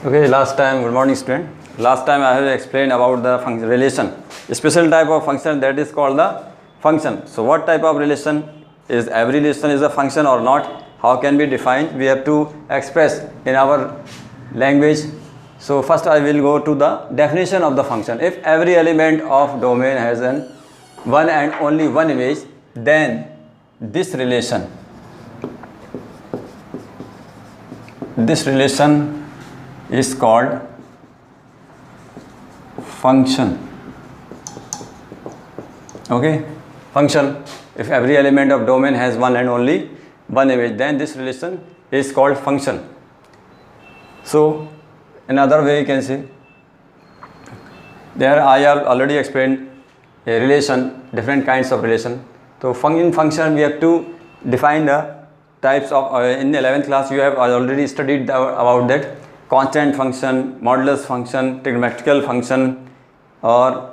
Okay, last time, good morning student. Last time I have explained about the function relation. A special type of function that is called the function. So what type of relation is every relation is a function or not? How can we define? We have to express in our language. So first I will go to the definition of the function. If every element of domain has an one and only one image, then this relation is called function. Okay, function. If every element of domain has one and only one image, then this relation is called function. So another way you can say, there I have already explained a relation, different kinds of relation. So in function we have to define the types of, in 11th class you have already studied about that. Constant function, modulus function, trigonometrical function, or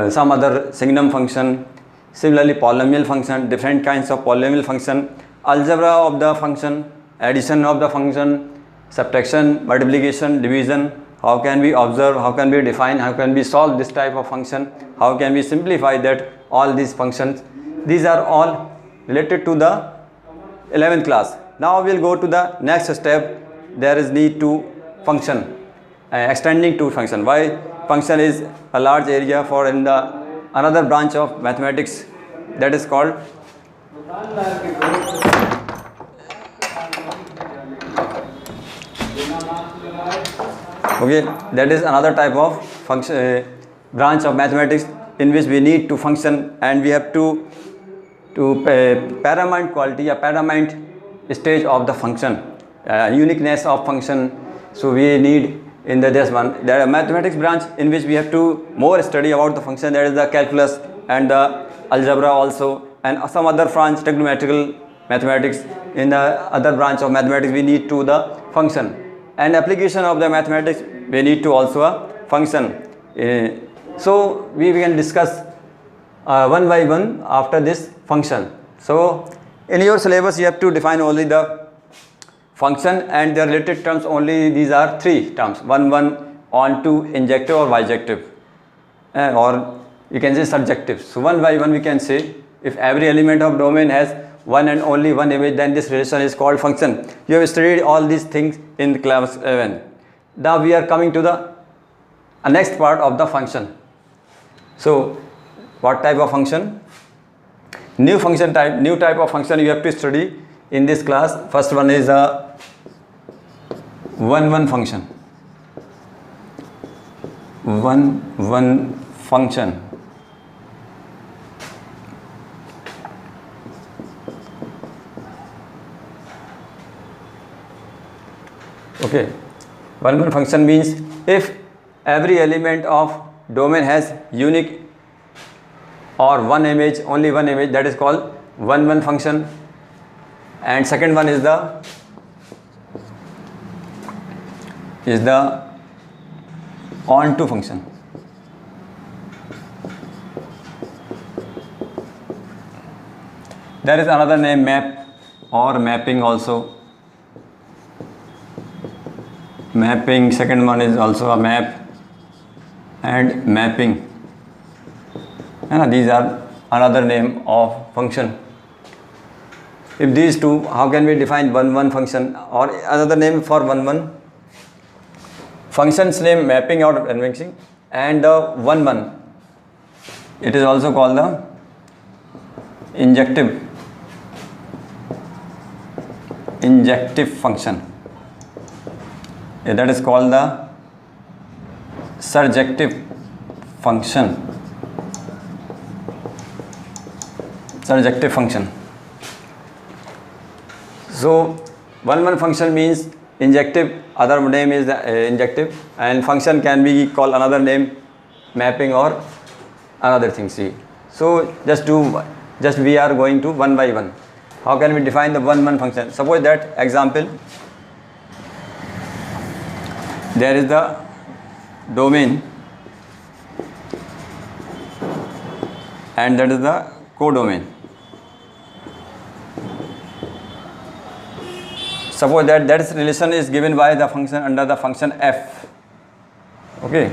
some other signum function. Similarly, polynomial function, different kinds of polynomial function, algebra of the function, addition of the function, subtraction, multiplication, division. How can we observe, how can we define, how can we solve this type of function, how can we simplify that, all these functions. These are all related to the 11th class. Now we will go to the next step. There is need to function, extending to function. Why? Function is a large area for in the another branch of mathematics, that is called that is another type of function, branch of mathematics in which we need to function, and we have to paramount quality, a paramount stage of the function, uniqueness of function. So we need in this one, there are mathematics branch in which we have to more study about the function, that is the calculus and the algebra also, and some other branch, trigonometrical mathematics. In the other branch of mathematics we need to the function, and application of the mathematics we need to also a function. So we can discuss one by one after this function. So in your syllabus you have to define only the function and their related terms only. These are three terms: one, on, to, injective or bijective, or you can say surjective. So one by one we can say, if every element of domain has one and only one image, then this relation is called function. You have studied all these things in class 11. Now we are coming to the next part of the function. So what type of function? New function type, new type of function you have to study in this class. First one is a one function. One function. Okay, one function means if every element of domain has unique or one image, only one image, that is called one function. And second one is the on to function. There is another name, map or mapping also. Mapping, second one is also a map and mapping. And these are another name of function. If these two, how can we define one function, or another name for one function's name, mapping or mixing, and the one, it is also called the injective function. That is called the surjective function. Surjective function. So one function means injective, other name is the injective, and function can be called another name, mapping or another thing. See, so just we are going to one by one. How can we define the one function? Suppose that example, there is the domain and that is the codomain. suppose that this relation is given by the function under the function f. Okay,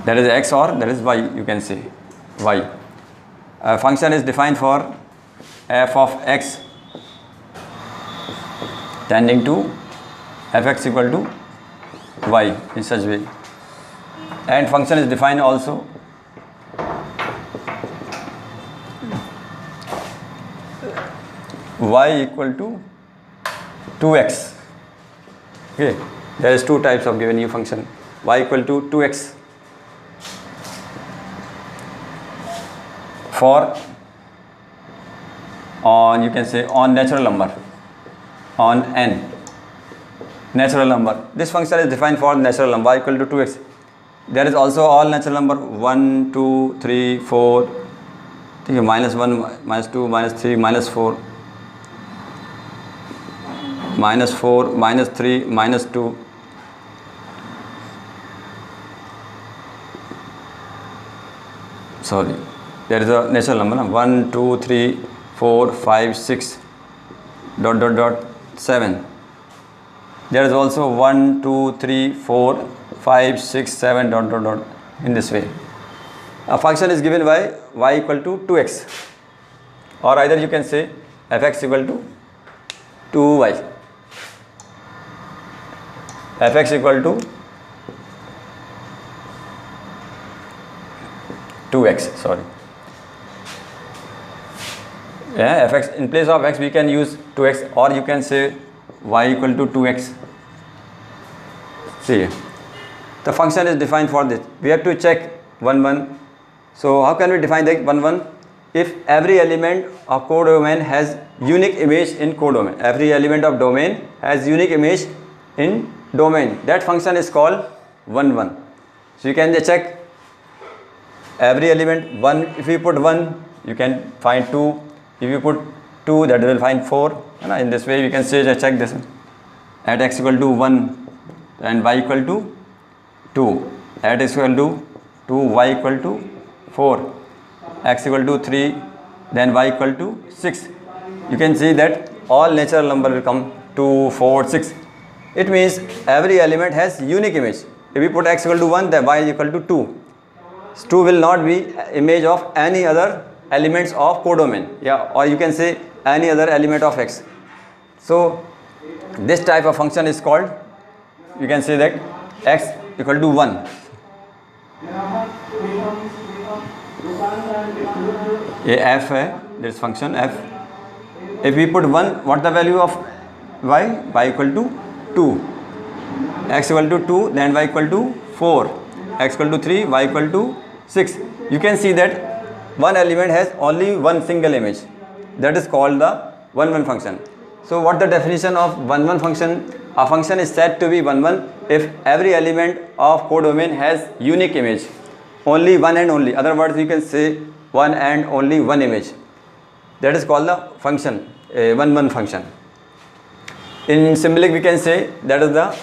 that is x or that is y, you can say y. A function is defined for f of x tending to fx equal to y in such way, and function is defined also y equal to 2x. Okay, there is two types of given you function, y equal to 2x for on, you can say, on natural number, on n natural number. This function is defined for natural number y equal to 2x. There is also all natural number 1 2 3 4, minus 1 minus 2 minus 3 minus 4 minus 4 minus 3 minus 2, sorry, there is a natural number 1 2 3 4 5 6 dot dot dot 7. There is also 1 2 3 4 5 6 7 dot dot dot. In this way a function is given by y equal to 2x, or either you can say fx equal to 2y, fx equal to 2x, sorry, yeah, fx in place of x we can use 2x, or you can say y equal to 2x. See, the function is defined for this. We have to check 1 1. So how can we define the 1 1? If every element of codomain has unique image in codomain, every element of domain has unique image in domain, that function is called 1 1. So you can check every element 1. If you put 1, you can find 2. If you put 2, that will find 4. In this way you can say, check this at x equal to 1 and y equal to 2, at x equal to 2, y equal to 4, x equal to 3, then y equal to 6. You can see that all natural number will come 2 4 6. It means every element has unique image. If we put x equal to 1, then y equal to 2. 2 will not be image of any other elements of codomain, yeah, or you can say any other element of x. So this type of function is called, you can say that x equal to 1. A f hai, this function f. If we put 1, what the value of y? Y equal to 2. X equal to 2, then y equal to 4. X equal to 3, y equal to 6. You can see that one element has only one single image. That is called the 1 1 function. So what the definition of 1 1 function? A function is said to be 1 1 if every element of codomain has unique image, only one and only. Other words, you can say one and only one image. That is called the function, a 1 1 function. In symbolic, we can say that is the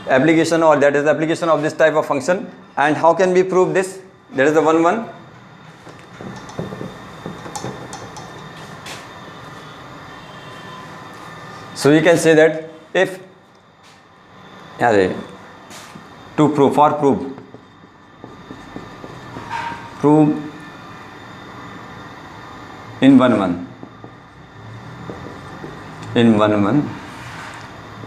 application, or that is the application of this type of function. And how can we prove this? That is the 1 1. So we can say that if to prove, for prove in 1 1, in 1 1,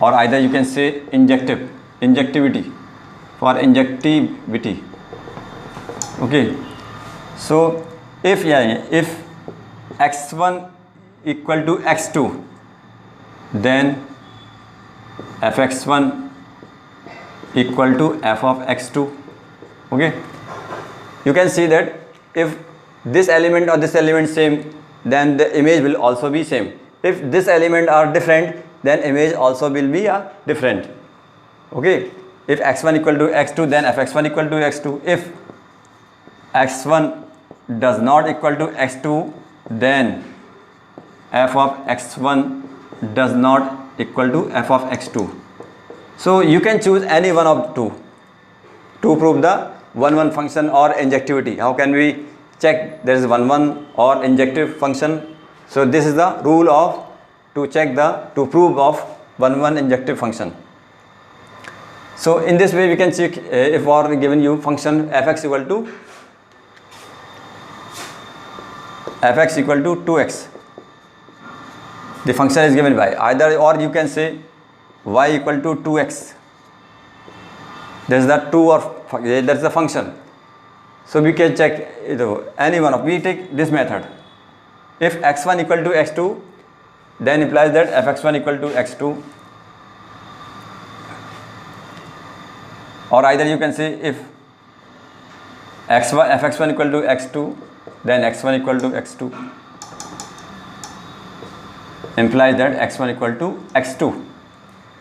or either you can say injectivity, for injectivity. Okay, so if x1 equal to x2, then fx1 equal to f of x2. Okay, you can see that if this element or this element same, then the image will also be same. If this element are different, then image also will be different. Okay, if x1 equal to x2, then fx1 equal to x2. If x1 does not equal to x2, then f of x1 does not equal to f of x2. So you can choose any one of two to prove the 1 1 function or injectivity. How can we check there is 1 1 or injective function? So this is the rule of to prove of one injective function. So in this way we can check if or given you function fx equal to 2x. The function is given by either, or you can say y equal to 2x. There is the 2 or there is the function. So we can check any one of, we take this method. If x1 equal to x2, then implies that fx1 equal to x2. Or either you can say if fx1 equal to x2, then x1 equal to x2, implies that x1 equal to x2.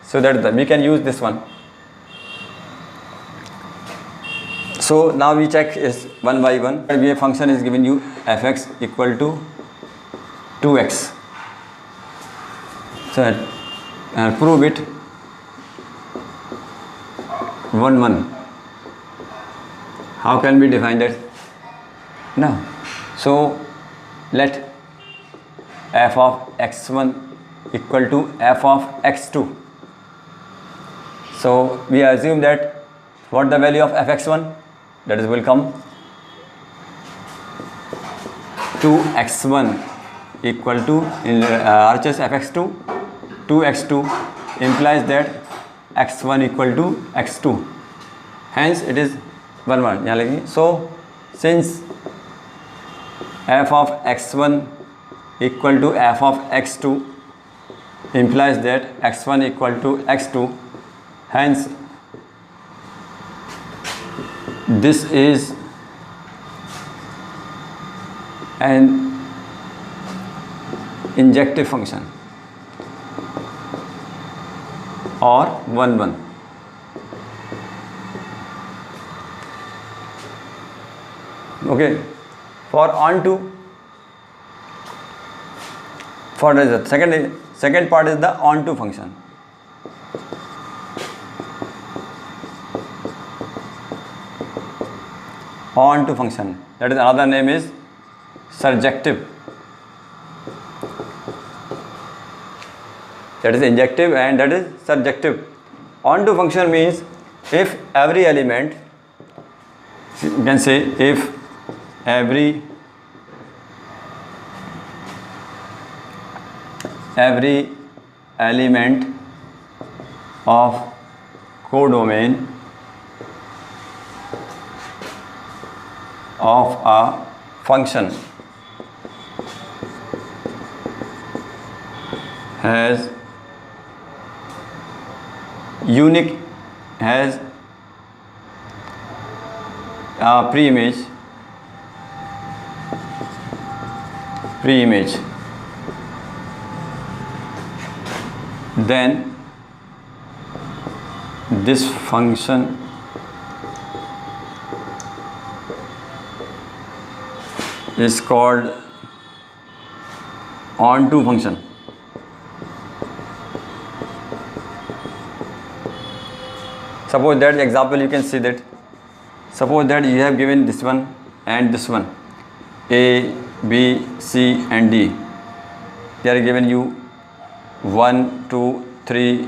So that we can use this one. So now we check is one by one. A function is given you fx equal to 2x. So prove it 1 1. How can we define that? Now, so let f of x1 equal to f of x2. So we assume that what the value of fx1, that is will come to x1 equal to in RHS fx2 2x2 implies that x1 equal to x2, hence it is 1 1. So since f of x1 equal to f of x2 implies that x1 equal to x2, hence this is an injective function or 1 1. Okay, for onto, for the second part is the onto function. Onto function, that is another name is surjective. That is injective and that is surjective. Onto function means if every element, you can say if every element of codomain of a function has a pre-image, then this function is called onto function. Suppose that example you can see that, suppose that you have given this one and this one, A, B, C and D. They are given you 1, 2, 3,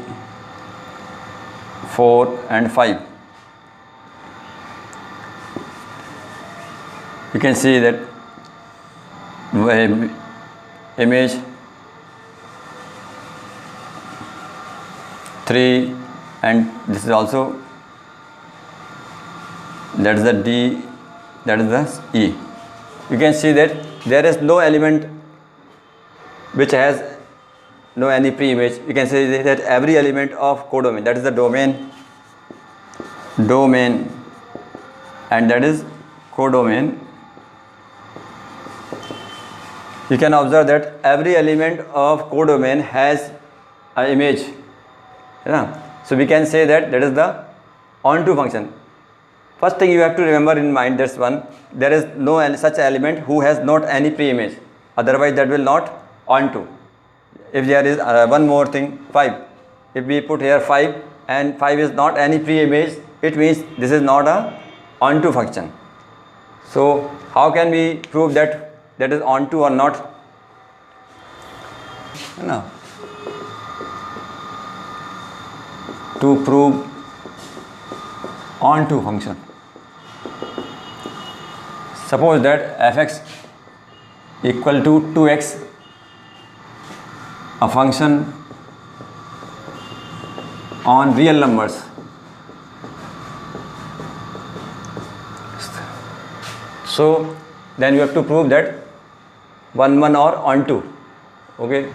4 and 5. You can see that image 3 and this is also, that is the D, that is the E. You can see that there is no element which has no any pre-image. You can say that every element of codomain, that is the domain and that is codomain. You can observe that every element of codomain has an image. So we can say that that is the onto function. First thing you have to remember in mind, this one, there is no such element who has not any pre-image, otherwise that will not onto. If there is one more thing, 5, if we put here 5 and 5 is not any pre-image, it means this is not a onto function. So how can we prove that that is onto or not? No. to prove onto function. Suppose that fx equal to 2x, a function on real numbers. So then you have to prove that 1 1 or onto. Okay,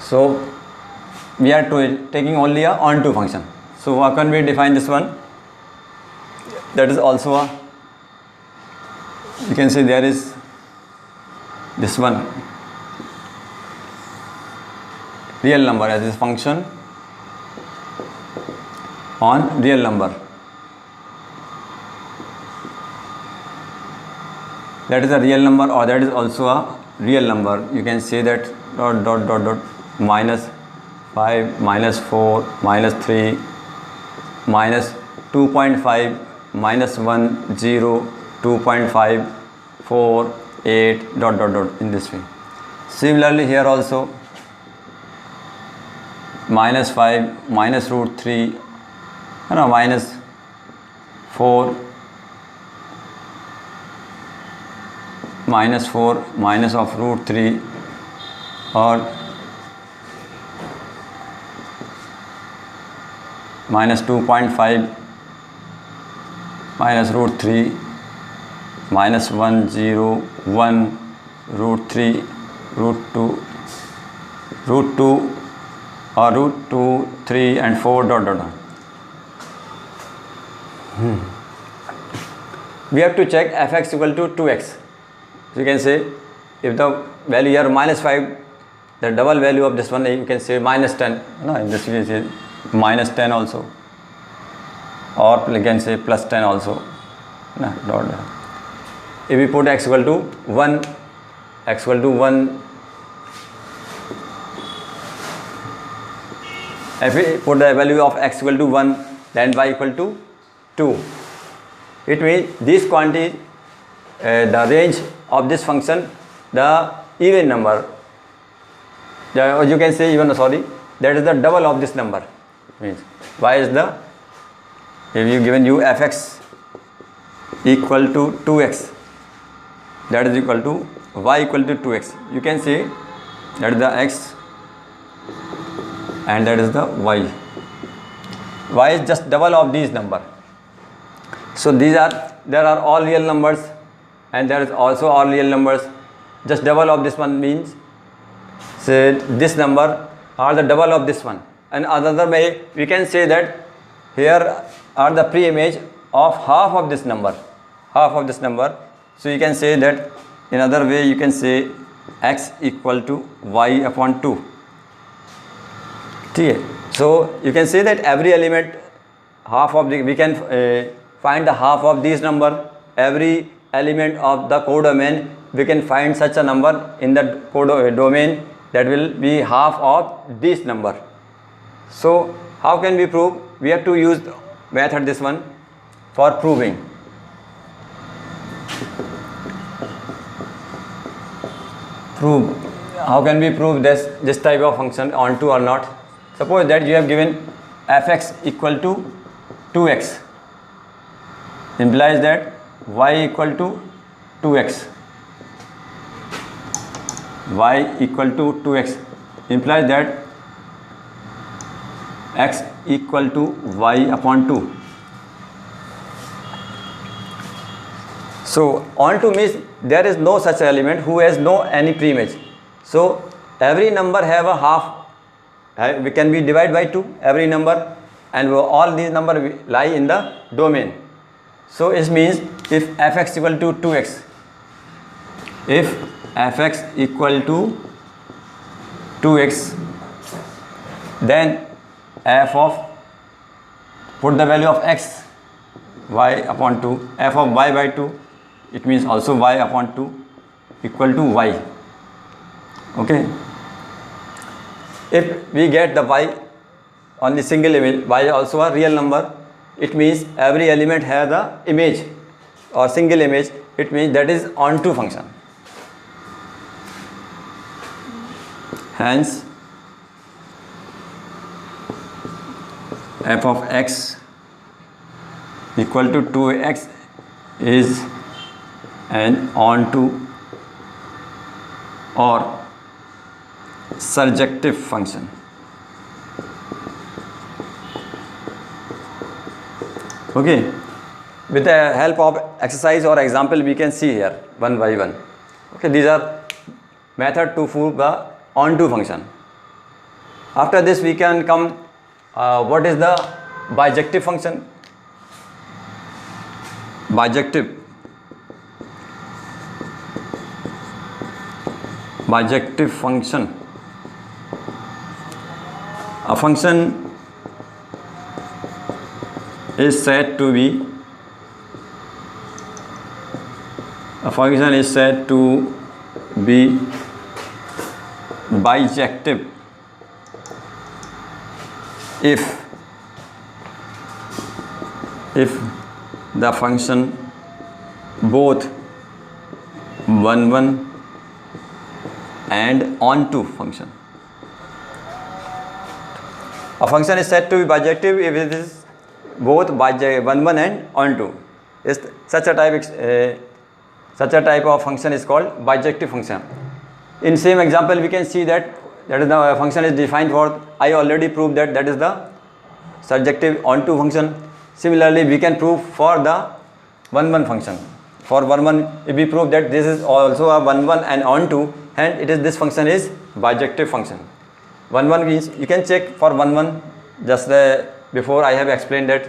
so we are taking only a onto function. So how can we define this one? That is also a, you can say there is this one, real number as this function on real number. That is a real number, or that is also a real number. You can say that dot dot dot dot minus 5, minus 4, minus 3, minus 2.5, minus 1, 0, 2.5, 4, 8, dot dot dot, in this way. Similarly here also minus 5, minus root 3, minus 4, minus 4, minus of root 3, or minus 2.5, minus root 3, minus 1, 0, 1, root 3, root 2, or root 2, 3 and 4, dot dot dot. We have to check fx equal to 2x. So you can say if the value here minus 5, the double value of this one, you can say minus 10. No, in this case is minus 10 also, or you can say plus 10 also. No, dot dot. If we put x equal to 1, x equal to 1, if we put the value of x equal to 1, then y equal to 2. It means this quantity, the range of this function, the even number, or you can say even, sorry, that is the double of this number. Means y is the, if you given you fx equal to 2x, that is equal to y equal to 2x. You can say that is the x and that is the y. Y is just double of these number. So there are all real numbers, and there is also all real numbers. Just double of this one means, say this number are the double of this one. And another way we can say that here are the pre-image of half of this number, So you can say that in other way you can say x equal to y upon 2. Okay. So you can say that every element, half of the, we can find the half of these number. Every element of the codomain, we can find such a number in the domain that will be half of this number. So how can we prove? We have to use the method, this one, for proving. How can we prove this type of function onto or not? Suppose that you have given fx equal to 2x, implies that y equal to 2x. Y equal to 2x implies that x equal to y upon 2. So onto means there is no such element who has no any pre-image. So every number have a half, we can be divided by 2, every number, and all these numbers lie in the domain. So it means if fx equal to 2x, if fx equal to 2x, then f of, put the value of x, y upon 2, f of y by 2, it means also y upon 2 equal to y. Okay. If we get the y on the single image, y also a real number, it means every element has the image or single image, it means that is onto function. hence f of x equal to 2x is an onto or surjective function. Okay, with the help of exercise or example we can see here one by one. Okay, these are method to prove the onto function. After this we can come what is the bijective function. Bijective function, a function is said to be bijective if the function both 1 1 and onto function. A function is said to be bijective if it is both 1 1 and onto. Such a type of function is called bijective function. In same example we can see that is the function is defined for, I already proved that is the surjective onto function. Similarly we can prove for the 1 1 function. For 1 1 if we prove that this is also a 1 1 and onto, and this function is bijective function. 1 1 means you can check for 1 1 just before I have explained that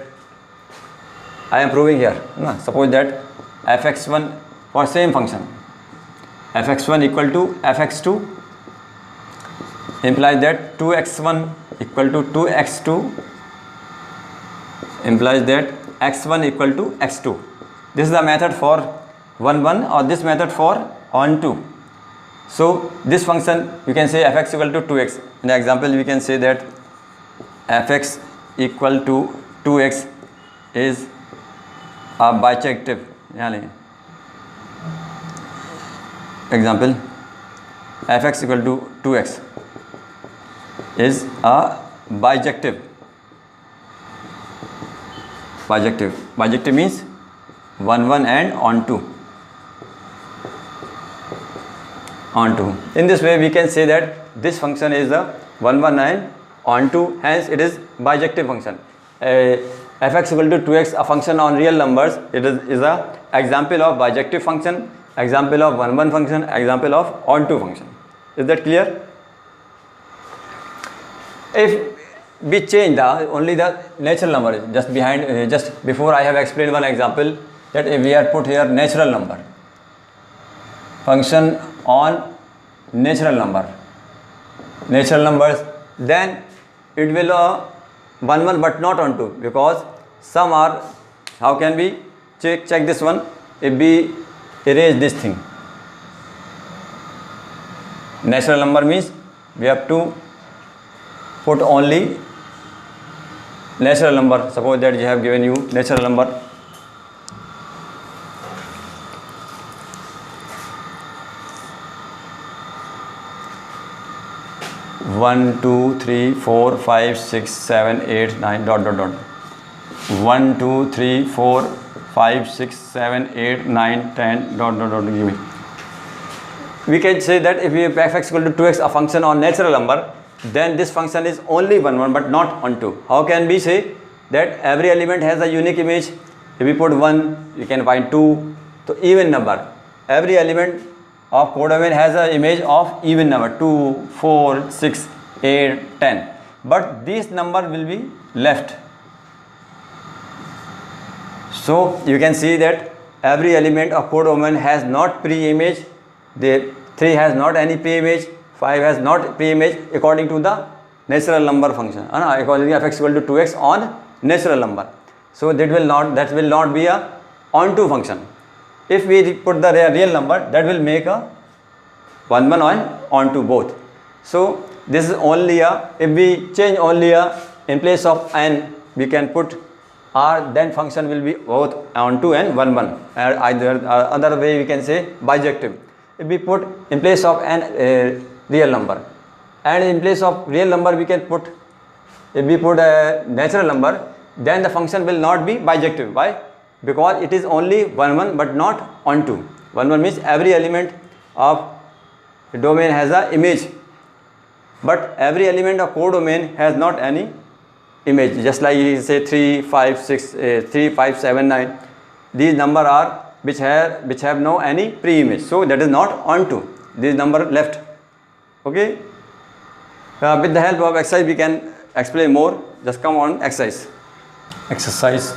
I am proving here. Suppose that fx1 for same function, fx1 equal to fx2 implies that 2x1 equal to 2x2 implies that x1 equal to x2. This is the method for 1 1 or this method for onto. So this function you can say fx equal to 2x. In the example we can say that fx equal to 2x is a bijective. Example, fx equal to 2x is a bijective. Bijective means 1 1 and onto. In this way we can say that this function is a 1 1 and onto, hence it is bijective function. Fx equal to 2x, a function on real numbers, it is a example of bijective function, example of 1 1 function, example of onto function. Is that clear? If we change only the natural number, just before I have explained one example that if we have put here natural number, function on natural numbers, then it will 1 1 but not onto, because some are, how can we check this one? If we erase this thing, natural number means we have to put only natural number. Suppose that you have given you natural number 1 2 3 4 5 6 7 8 9 dot 1 2 3 4 5 6 7 8 9 10 dot give me. We can say that if we have fx equal to 2x, a function on natural number, then this function is only 1 1 but not onto. How can we say that every element has a unique image? If we put 1, you can find 2. So even number, every element of codomain has an image of even number 2, 4, 6, 8, 10. But this number will be left. So you can see that every element of codomain has not pre-image. The 3 has not any pre-image. 5 has not pre-image according to the natural number function. Accordingly, fx equal to 2x on natural number. So that will not be a onto function. If we put the real number, that will make a 1 1 on onto both. So this is only a, if we change only a, in place of n we can put r, then function will be both onto and 1 1. Either other way we can say bijective. If we put in place of n real number, and in place of real number we can put, if we put a natural number, then the function will not be bijective. Why? Because it is only 1 1 but not onto. 1 1 means every element of domain has a image, but every element of codomain has not any image. Just like you say 3 5 6 3 5 7 9, these number are which have no any pre-image, so that is not onto, this number left. Okay, with the help of exercise we can explain more. Just come on exercise. Exercise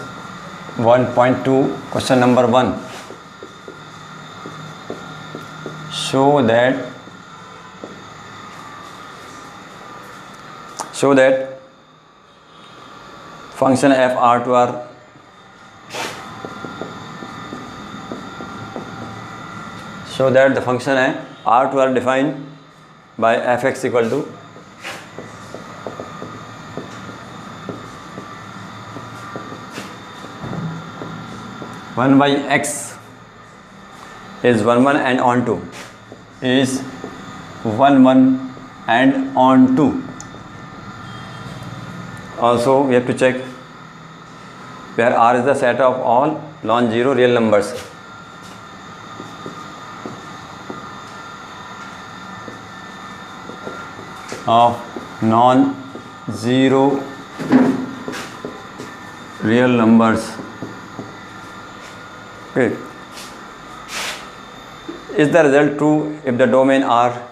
1.2, question number 1. Show that function f r to r so that the function r to r defined by fx equal to one by x is 1 1 and onto, is 1 1 and onto. Also we have to check where r is the set of all non-zero real numbers. Of non-zero real numbers. Okay. Is the result true if the domain R?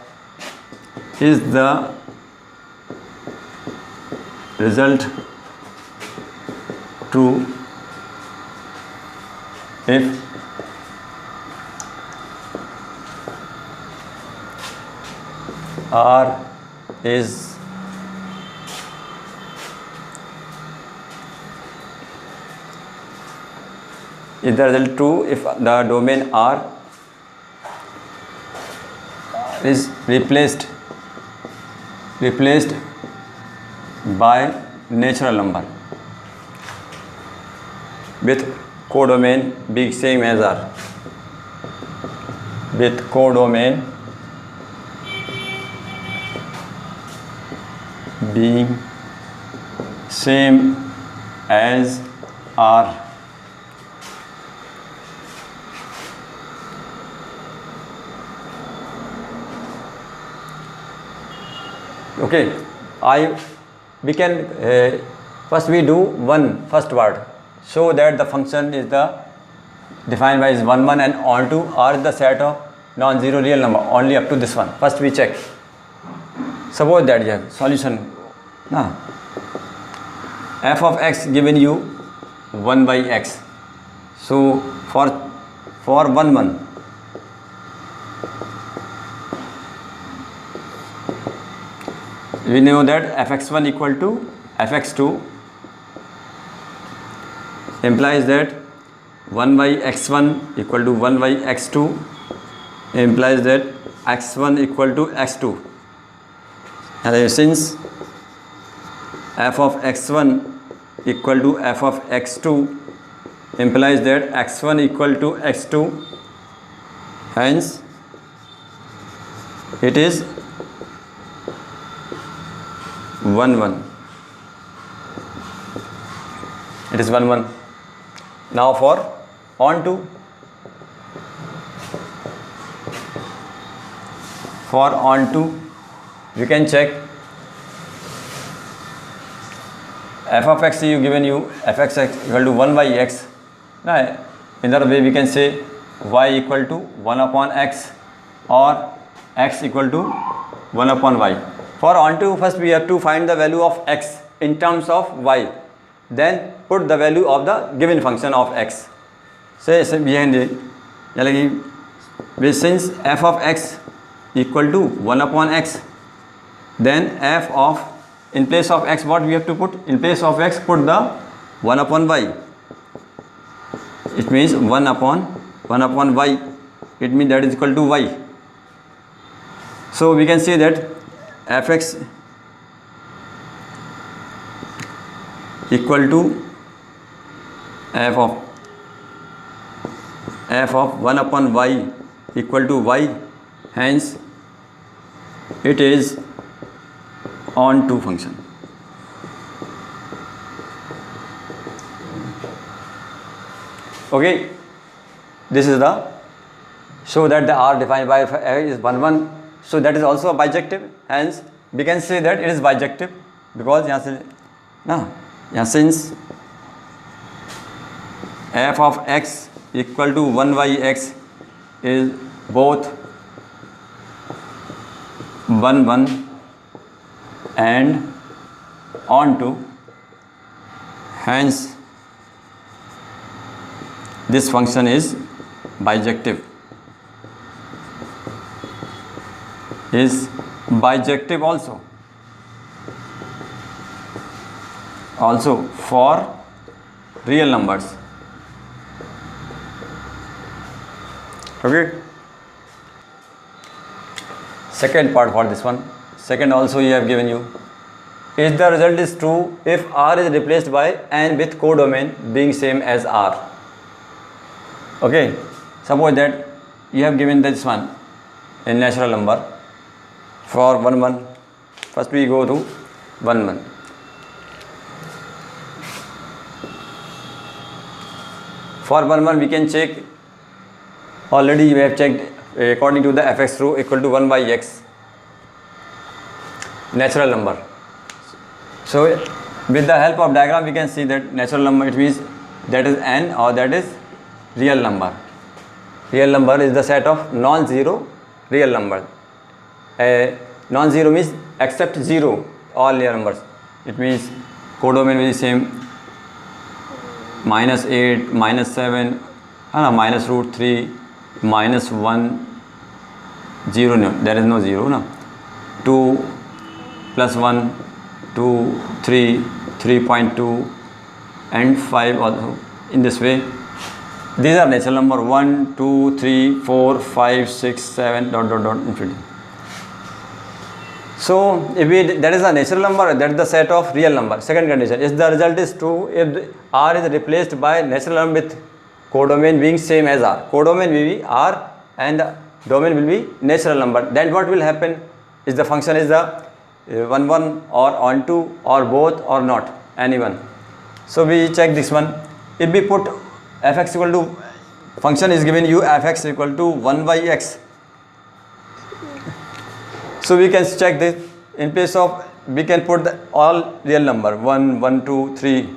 Is the result true if R is the result true if the domain R is replaced by natural number with codomain being same as R, with codomain being same as R. Okay, we can first we do first word, show that the function is the defined by is 1 1 and onto R is the set of non-zero real number only up to this one. First we check. Suppose that you have solution. F of x given you 1 by x. So for 1 1, we know that fx1 equal to fx2 implies that 1 by x1 equal to 1 by x2 implies that x1 equal to x2. And since f of x1 equal to f of x2 implies that x1 equal to x2, hence it is 1 1. It is 1 1. Now for onto, you can check f of x you given you fx equal to 1 by x. Now in that way we can say y equal to 1 upon x or x equal to 1 upon y. For onto, first we have to find the value of x in terms of y, then put the value of the given function of x. Say behind it, since f of x equal to 1 upon x, then f of, in place of x what we have to put? In place of x put the 1 upon y. It means 1 upon y. It means that is equal to y. So we can say that fx equal to f of 1 upon y equal to y, hence it is on to function. Okay, this is the show that the R defined by is 1 1. So that is also a bijective. Hence we can say that it is bijective because यहाँ से ना यहाँ since f of x equal to 1 by x is both 1 1 and onto, hence this function is bijective. Is bijective also for real numbers. Okay. Second part for this one. Second also you have given you. Is the result is true if R is replaced by n with codomain being same as R. Okay. Suppose that you have given this one in natural number for 1 1. First we go to 1 1. For 1 1 we can check. Already we have checked according to the fx rule equal to 1 by x natural number. So with the help of diagram we can see that natural number, it means that is n or that is real number. Real number is the set of non-zero real numbers. Non-zero means except 0 all real numbers. It means codomain will be same -8 -7 minus root 3 -1 0, no, there is no 0 no. 2 plus 1 2 3 3.2 and 5 also. In this way these are natural number 1 2 3 4 5 6 7 dot dot dot infinity. So if that is a natural number, that is the set of real number. Second condition is the result is true if R is replaced by natural number with codomain being same as R. Codomain will be R and the domain will be natural number. Then what will happen is the function is the 1 1 or onto or both or not, any one. So we check this one. If we put fx equal to, function is given you fx equal to 1 by x. So we can check this. In place of, we can put the all real number 1 1 2 3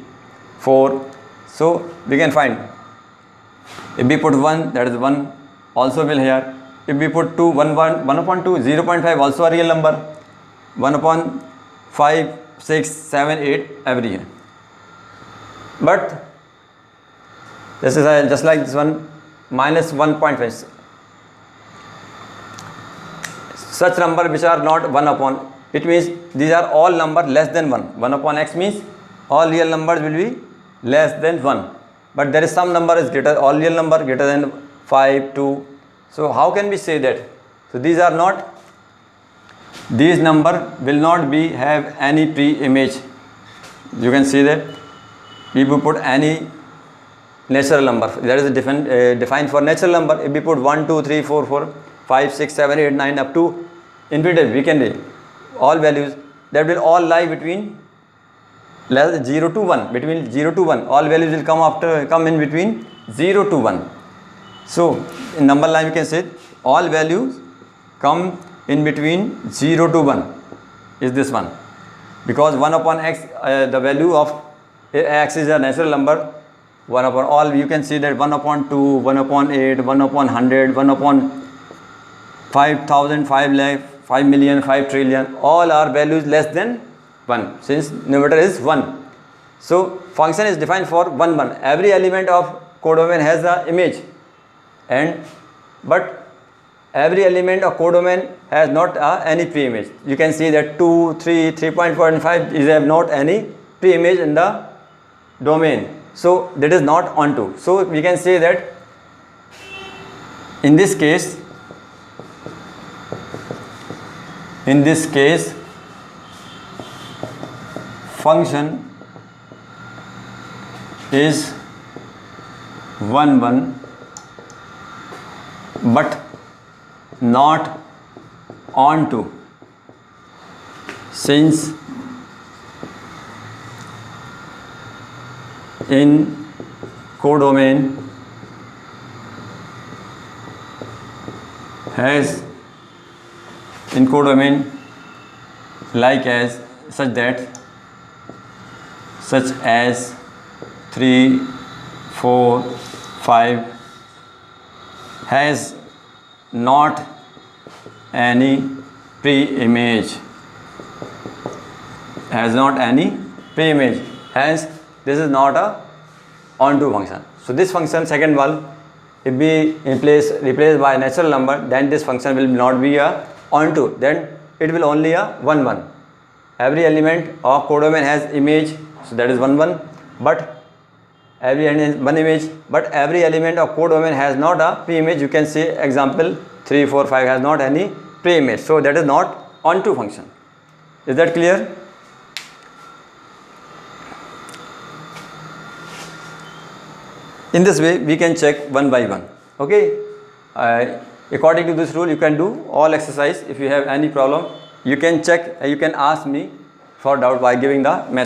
4. So we can find, if we put 1, that is 1 also will here. If we put 2 1 1 1 upon 2 0.5 also a real number, 1 upon 5 6 7 8 every year. But this is just like this one, minus 1.5. Such number which are not 1 upon, it means these are all number less than 1. 1 upon x means all real numbers will be less than 1. But there is some number is greater, all real number greater than 5, 2. So how can we say that? So these are not, these number will not be have any pre-image. You can see that if we put any natural number, that is defined for natural number. If we put 1 2 3 4 4 5 6 7 8 9 up to infinity, we can do all values that will all lie between 0 to 1. Between 0 to 1 all values will come in between 0 to 1. So in number line we can say all values come in between 0 to 1 is this one, because 1 upon x, the value of x is a natural number. 1 upon all, you can see that 1 upon 2 1 upon 8 1 upon 100 1 upon 5,000 5 lakh 5 million 5 trillion, all are values less than 1 since numerator is 1. So function is defined for 1 1. Every element of codomain has the image, and but every element of codomain has not any pre-image. You can see that 2 3 3.4 and 5 is have not any pre-image in the domain. So that is not onto. So we can say that in this case function is 1 1 but not onto. since in codomain has in codomain like as such as 3, 4, 5 has not any pre-image, hence this is not a onto function. So this function, second one, if we replace by natural number, then this function will not be a onto, then it will only a 1 1. Every element of codomain has image, so that is 1 1, but every element is one image, but every element of codomain has not a pre-image. You can say example 3, 4, 5 has not any pre-image, so that is not onto function. Is that clear? In this way we can check one by one. Okay, according to this rule you can do all exercise. If you have any problem you can check, you can ask me for doubt by giving the message.